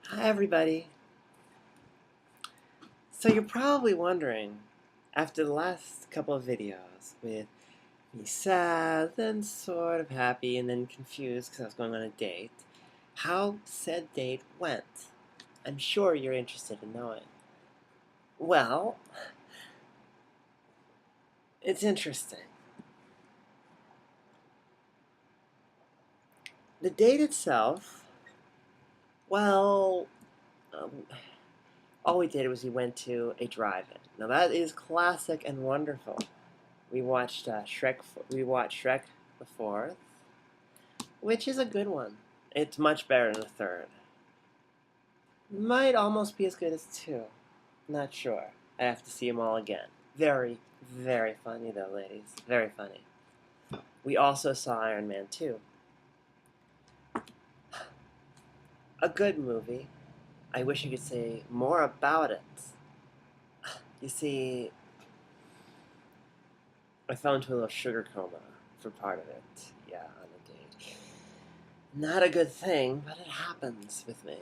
Hi, everybody. So you're probably wondering, after the last couple of videos with me sad, then sort of happy, and then confused because I was going on a date, how said date went. I'm sure you're interested in knowing. Well, it's interesting. The date itself, well, um, all we did was we went to a drive-in. Now that is classic and wonderful. We watched Shrek. We watched Shrek the Fourth, which is a good one. It's much better than the third. Might almost be as good as two. Not sure. I have to see them all again. Very, very funny though, ladies. Very funny. We also saw Iron Man 2. A good movie. I wish I could say more about it. You see, I fell into a little sugar coma for part of it. Yeah, on a date. Not a good thing, but it happens with me.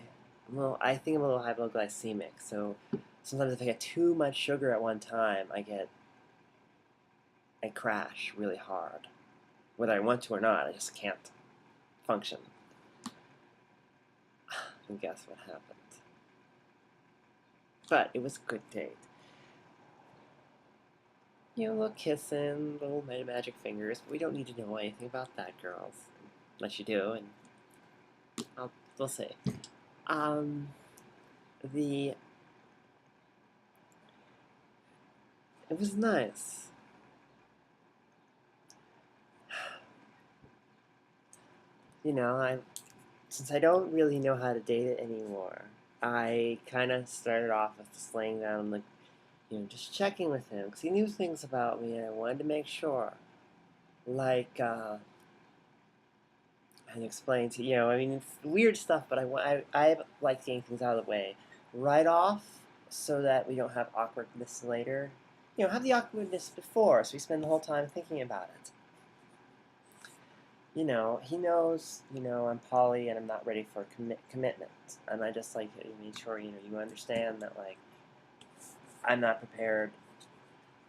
I think I'm a little hypoglycemic, so sometimes if I get too much sugar at one time, I crash really hard. Whether I want to or not, I just can't function. And guess what happened? But it was a good date. You know, a little kissing, little magic fingers, but we don't need to know anything about that, girls. Unless you do, and we'll see. Um, the It was nice. You know, since I don't really know how to date it anymore, I kind of started off with just laying down, like, just checking with him because he knew things about me, and I wanted to make sure. Like, and explain to I mean, it's weird stuff, but I like getting things out of the way right off so that we don't have awkwardness later. Have the awkwardness before, so we spend the whole time thinking about it. He knows, I'm poly and I'm not ready for commitment. And I just like to make sure, you understand that, like, I'm not prepared.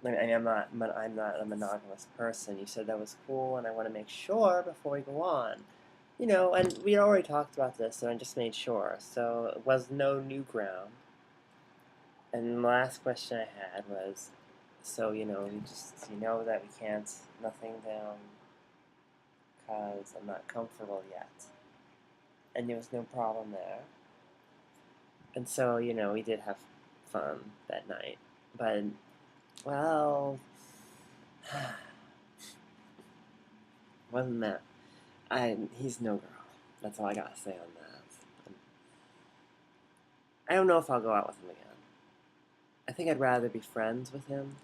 I'm not a monogamous person. You said that was cool, and I want to make sure before we go on. And we had already talked about this, and I just made sure. So it was no new ground. And the last question I had was, so, you know that we can't, nothing down, because I'm not comfortable yet. And there was no problem there. And so, we did have fun that night. But, well, wasn't that. He's no girl. That's all I gotta say on that. I don't know if I'll go out with him again. I think I'd rather be friends with him.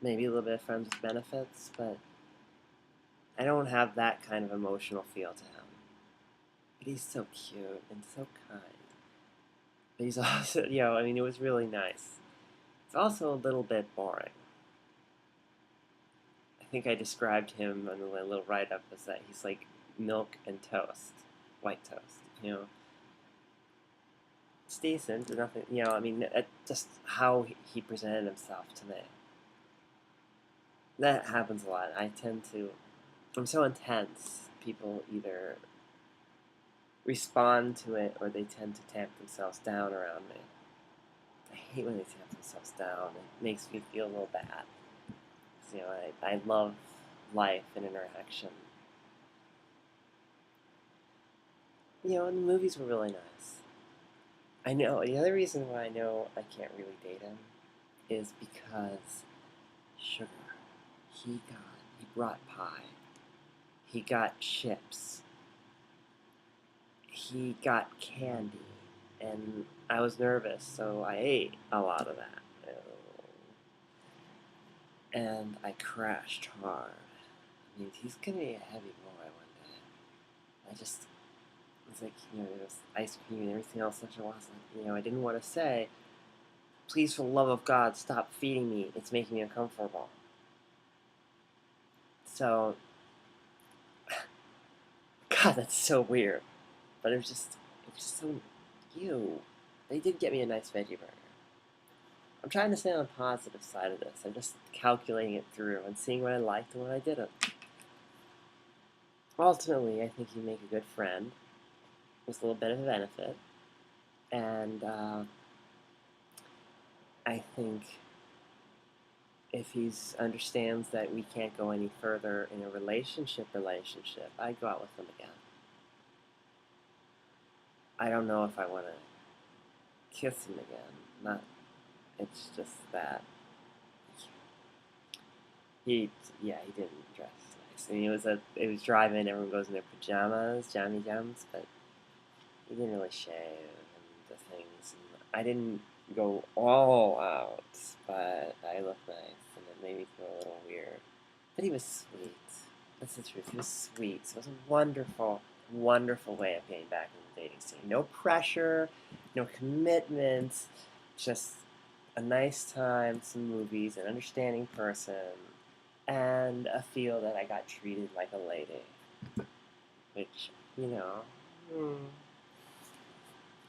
Maybe a little bit of friends with benefits, but I don't have that kind of emotional feel to him. But he's so cute and so kind. But he's also, I mean, it was really nice. It's also a little bit boring. I think I described him on the little write-up as that he's like milk and toast, white toast. It's decent, nothing. I mean, just how he presented himself to me. That happens a lot. I'm so intense. People either respond to it or they tend to tamp themselves down around me. I hate when they tamp themselves down. It makes me feel a little bad. 'Cause, I love life and interaction. And the movies were really nice. I know, the other reason why I know I can't really date him is because sugar. He brought pie. He got chips. He got candy. And I was nervous, so I ate a lot of that. And I crashed hard. I mean, he's gonna be a heavy boy one day. It's like, there was ice cream and everything else such a was like, I didn't want to say, please, for the love of God, stop feeding me. It's making me uncomfortable. So, God, that's so weird. But it was just so you. They did get me a nice veggie burger. I'm trying to stay on the positive side of this. I'm just calculating it through and seeing what I liked and what I didn't. Ultimately, I think you make a good friend with a little bit of a benefit, and I think if he understands that we can't go any further in a relationship, I'd go out with him again. I don't know if I want to kiss him again. Not. It's just that he, yeah, he didn't dress nice. I mean, it was drive-in. Everyone goes in their pajamas, jammy jams, but he didn't really shave and the things. And I didn't go all out, but I looked nice, and it made me feel a little weird. But he was sweet. That's the truth. He was sweet. So it was a wonderful, wonderful way of getting back in the dating scene. No pressure, no commitments, just a nice time, some movies, an understanding person, and a feel that I got treated like a lady. Which,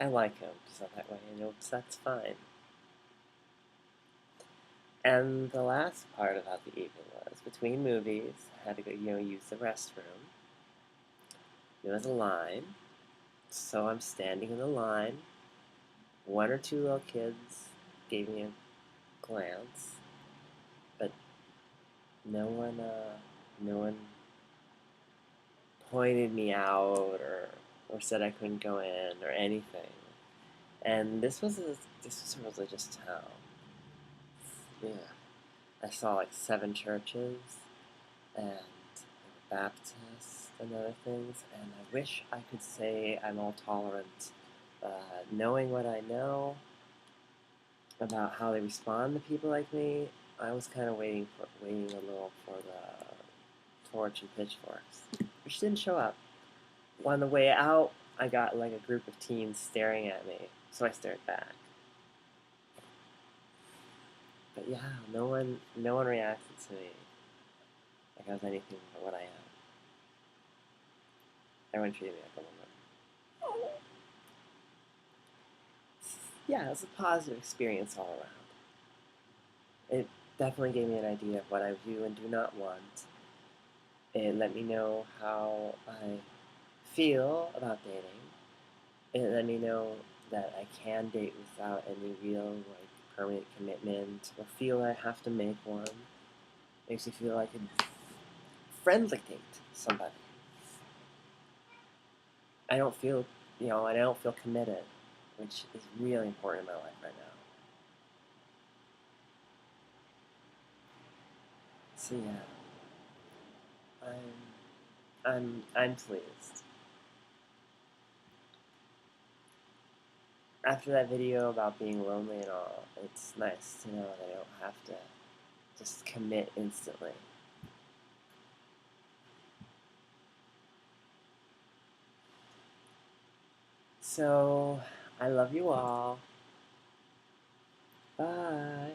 I like him, so that way I know that's fine. And the last part of how the evening was, between movies, I had to go, use the restroom. There was a line, so I'm standing in the line. One or two little kids gave me a glance, but no one pointed me out or said I couldn't go in or anything. And this was a religious town. Yeah, I saw like 7 churches and Baptists and other things, and I wish I could say I'm all tolerant. Knowing what I know about how they respond to people like me, I was kind of waiting a little for the torch and pitchforks, which didn't show up. On the way out, I got like a group of teens staring at me, so I stared back. But yeah, no one reacted to me like I was anything but what I am. Everyone treated me like a woman. Yeah, it was a positive experience all around. It definitely gave me an idea of what I do and do not want. It let me know how I feel about dating. It let me know that I can date without any real permanent commitment or feel I have to make one. Makes me feel I could friendly date somebody. I don't feel I don't feel committed, which is really important in my life right now. So yeah, I'm pleased. After that video about being lonely and all, it's nice to know that I don't have to just commit instantly. So, I love you all. Bye.